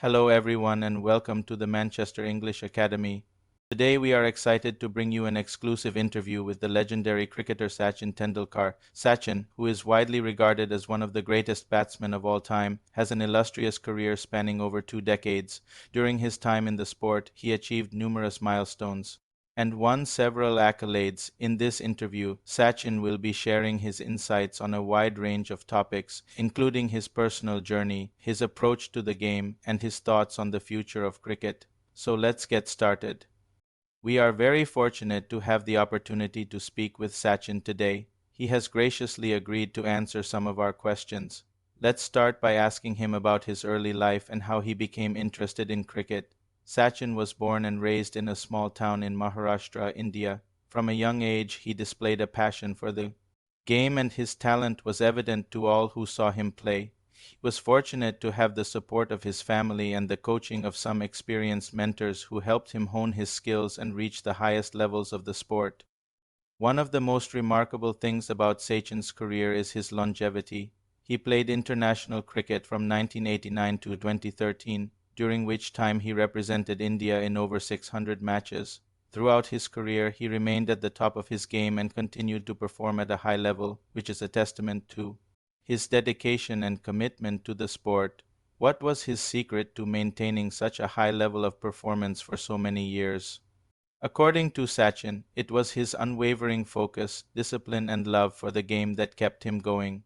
Hello, everyone, and welcome to the Manchester English Academy. Today, we are excited to bring you an exclusive interview with the legendary cricketer Sachin Tendulkar. Sachin, who is widely regarded as one of the greatest batsmen of all time, has an illustrious career spanning over 2 decades. During his time in the sport, he achieved numerous milestones and won several accolades. In this interview, Sachin will be sharing his insights on a wide range of topics, including his personal journey, his approach to the game, and his thoughts on the future of cricket. So let's get started. We are very fortunate to have the opportunity to speak with Sachin today. He has graciously agreed to answer some of our questions. Let's start by asking him about his early life and how he became interested in cricket. Sachin was born and raised in a small town in Maharashtra, India. From a young age, he displayed a passion for the game, and his talent was evident to all who saw him play. He was fortunate to have the support of his family and the coaching of some experienced mentors who helped him hone his skills and reach the highest levels of the sport. One of the most remarkable things about Sachin's career is his longevity. He played international cricket from 1989 to 2013, during which time he represented India in over 600 matches. Throughout his career, he remained at the top of his game and continued to perform at a high level, which is a testament to his dedication and commitment to the sport. What was his secret to maintaining such a high level of performance for so many years? According to Sachin, it was his unwavering focus, discipline, and love for the game that kept him going.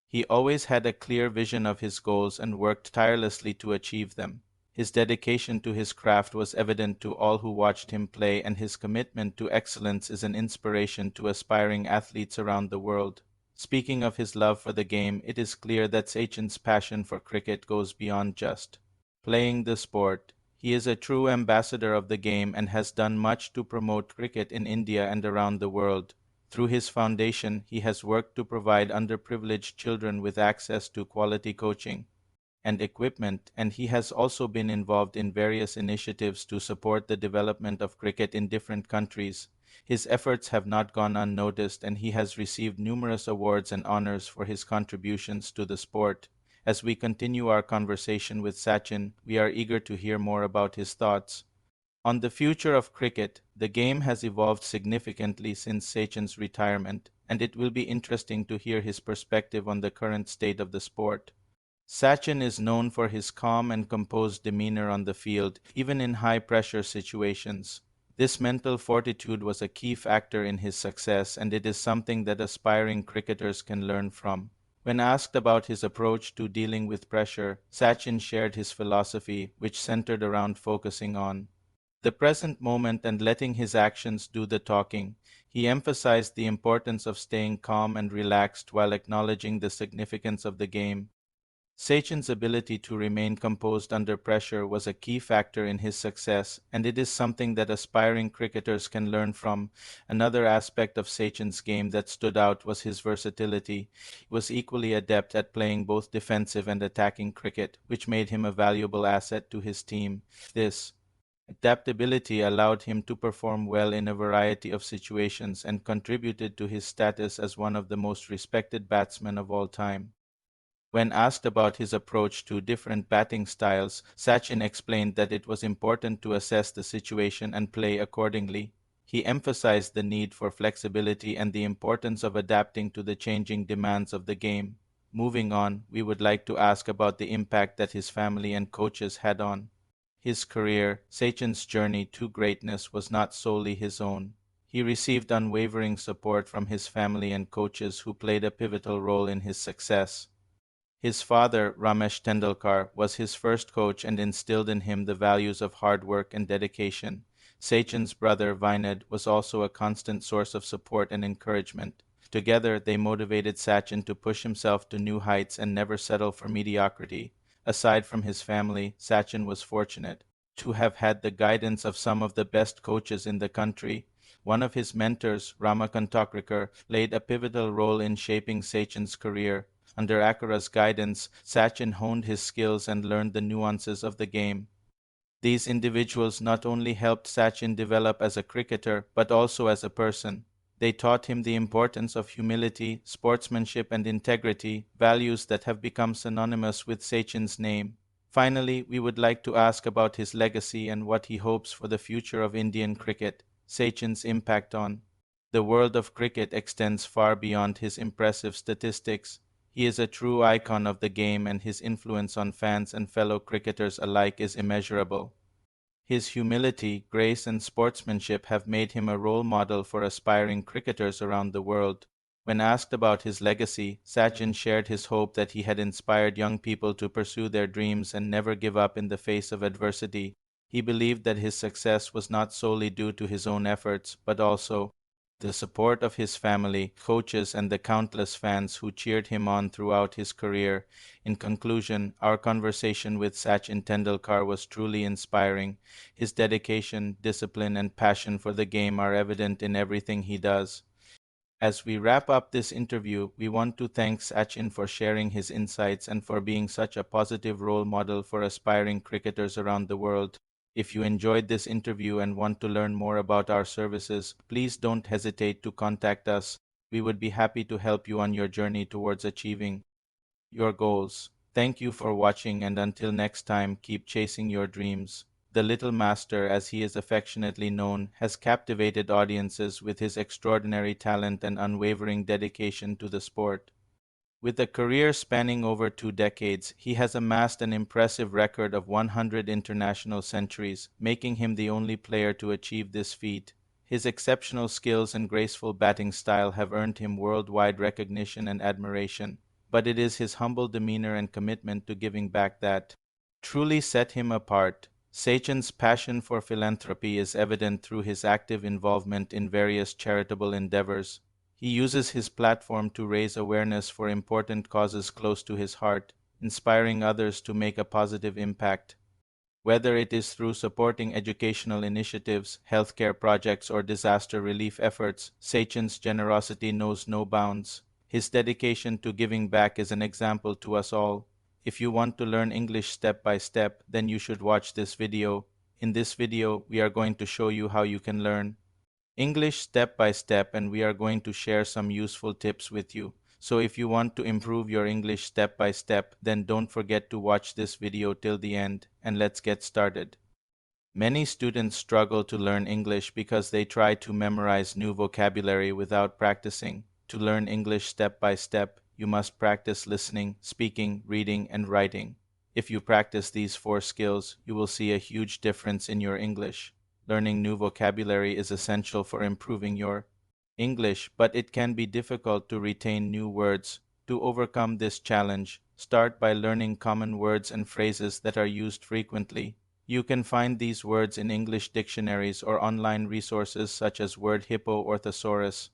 He always had a clear vision of his goals and worked tirelessly to achieve them. His dedication to his craft was evident to all who watched him play, and his commitment to excellence is an inspiration to aspiring athletes around the world. Speaking of his love for the game, it is clear that Sachin's passion for cricket goes beyond just playing the sport. He is a true ambassador of the game and has done much to promote cricket in India and around the world. Through his foundation, he has worked to provide underprivileged children with access to quality coaching and equipment, and he has also been involved in various initiatives to support the development of cricket in different countries. His efforts have not gone unnoticed, and he has received numerous awards and honors for his contributions to the sport. As we continue our conversation with Sachin, we are eager to hear more about his thoughts on the future of cricket. The game has evolved significantly since Sachin's retirement, and it will be interesting to hear his perspective on the current state of the sport. Sachin is known for his calm and composed demeanor on the field, even in high-pressure situations. This mental fortitude was a key factor in his success, and it is something that aspiring cricketers can learn from. When asked about his approach to dealing with pressure, Sachin shared his philosophy, which centered around focusing on the present moment and letting his actions do the talking. He emphasized the importance of staying calm and relaxed while acknowledging the significance of the game. Sachin's ability to remain composed under pressure was a key factor in his success, and it is something that aspiring cricketers can learn from. Another aspect of Sachin's game that stood out was his versatility. He was equally adept at playing both defensive and attacking cricket, which made him a valuable asset to his team. This adaptability allowed him to perform well in a variety of situations and contributed to his status as one of the most respected batsmen of all time. When asked about his approach to different batting styles, Sachin explained that it was important to assess the situation and play accordingly. He emphasized the need for flexibility and the importance of adapting to the changing demands of the game. Moving on, we would like to ask about the impact that his family and coaches had on his career. Sachin's journey to greatness was not solely his own. He received unwavering support from his family and coaches who played a pivotal role in his success. His father, Ramesh Tendulkar, was his first coach and instilled in him the values of hard work and dedication. Sachin's brother, Vinod, was also a constant source of support and encouragement. Together, they motivated Sachin to push himself to new heights and never settle for mediocrity. Aside from his family, Sachin was fortunate to have had the guidance of some of the best coaches in the country. One of his mentors, Ramakantakrakar, played a pivotal role in shaping Sachin's career. Under Akara's guidance, Sachin honed his skills and learned the nuances of the game. These individuals not only helped Sachin develop as a cricketer, but also as a person. They taught him the importance of humility, sportsmanship, and integrity, values that have become synonymous with Sachin's name. Finally, we would like to ask about his legacy and what he hopes for the future of Indian cricket. Sachin's impact on the world of cricket extends far beyond his impressive statistics. He is a true icon of the game, and his influence on fans and fellow cricketers alike is immeasurable. His humility, grace, and sportsmanship have made him a role model for aspiring cricketers around the world. When asked about his legacy, Sachin shared his hope that he had inspired young people to pursue their dreams and never give up in the face of adversity. He believed that his success was not solely due to his own efforts, but also the support of his family, coaches, and the countless fans who cheered him on throughout his career. In conclusion, our conversation with Sachin Tendulkar was truly inspiring. His dedication, discipline, and passion for the game are evident in everything he does. As we wrap up this interview, we want to thank Sachin for sharing his insights and for being such a positive role model for aspiring cricketers around the world. If you enjoyed this interview and want to learn more about our services, please don't hesitate to contact us. We would be happy to help you on your journey towards achieving your goals. Thank you for watching, and until next time, keep chasing your dreams. The Little Master, as he is affectionately known, has captivated audiences with his extraordinary talent and unwavering dedication to the sport. With a career spanning over 2 decades, he has amassed an impressive record of 100 international centuries, making him the only player to achieve this feat. His exceptional skills and graceful batting style have earned him worldwide recognition and admiration, but it is his humble demeanor and commitment to giving back that truly set him apart. Sachin's passion for philanthropy is evident through his active involvement in various charitable endeavors. He uses his platform to raise awareness for important causes close to his heart, inspiring others to make a positive impact. Whether it is through supporting educational initiatives, healthcare projects, or disaster relief efforts, Sachin's generosity knows no bounds. His dedication to giving back is an example to us all. If you want to learn English step by step, then you should watch this video. In this video, we are going to show you how you can learn English step by step, and we are going to share some useful tips with you. So if you want to improve your English step by step, then don't forget to watch this video till the end, and let's get started. Many students struggle to learn English because they try to memorize new vocabulary without practicing. To learn English step by step, you must practice listening, speaking, reading, and writing. If you practice these 4 skills, you will see a huge difference in your English. Learning new vocabulary is essential for improving your English, but it can be difficult to retain new words. To overcome this challenge, start by learning common words and phrases that are used frequently. You can find these words in English dictionaries or online resources such as Word Hippo or Thesaurus.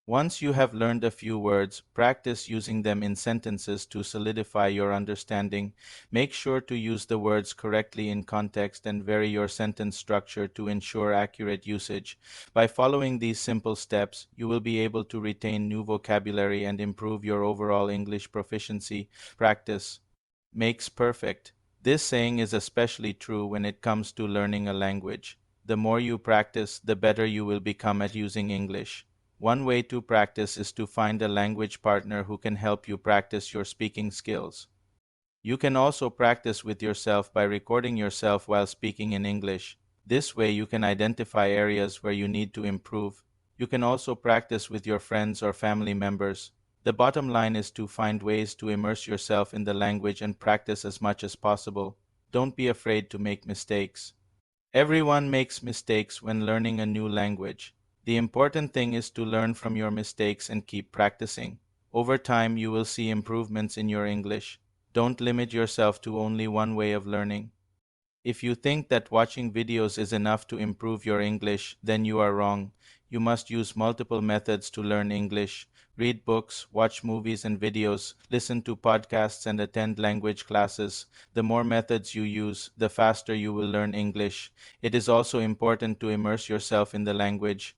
Once you have learned a few words, practice using them in sentences to solidify your understanding. Make sure to use the words correctly in context and vary your sentence structure to ensure accurate usage. By following these simple steps, you will be able to retain new vocabulary and improve your overall English proficiency. Practice makes perfect. This saying is especially true when it comes to learning a language. The more you practice, the better you will become at using English. One way to practice is to find a language partner who can help you practice your speaking skills. You can also practice with yourself by recording yourself while speaking in English. This way you can identify areas where you need to improve. You can also practice with your friends or family members. The bottom line is to find ways to immerse yourself in the language and practice as much as possible. Don't be afraid to make mistakes. Everyone makes mistakes when learning a new language. The important thing is to learn from your mistakes and keep practicing. Over time, you will see improvements in your English. Don't limit yourself to only one way of learning. If you think that watching videos is enough to improve your English, then you are wrong. You must use multiple methods to learn English. Read books, watch movies and videos, listen to podcasts, and attend language classes. The more methods you use, the faster you will learn English. It is also important to immerse yourself in the language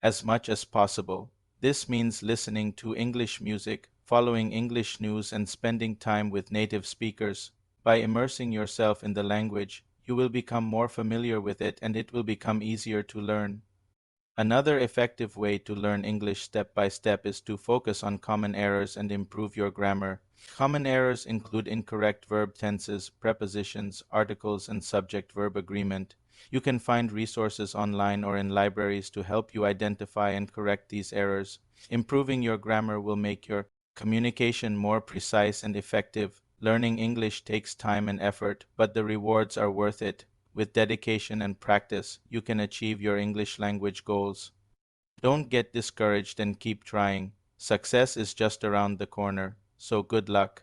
as much as possible. This means listening to English music, following English news, and spending time with native speakers. By immersing yourself in the language, you will become more familiar with it and it will become easier to learn. Another effective way to learn English step by step is to focus on common errors and improve your grammar. Common errors include incorrect verb tenses, prepositions, articles, and subject-verb agreement. You can find resources online or in libraries to help you identify and correct these errors. Improving your grammar will make your communication more precise and effective. Learning English takes time and effort, but the rewards are worth it. With dedication and practice, you can achieve your English language goals. Don't get discouraged and keep trying. Success is just around the corner, so good luck.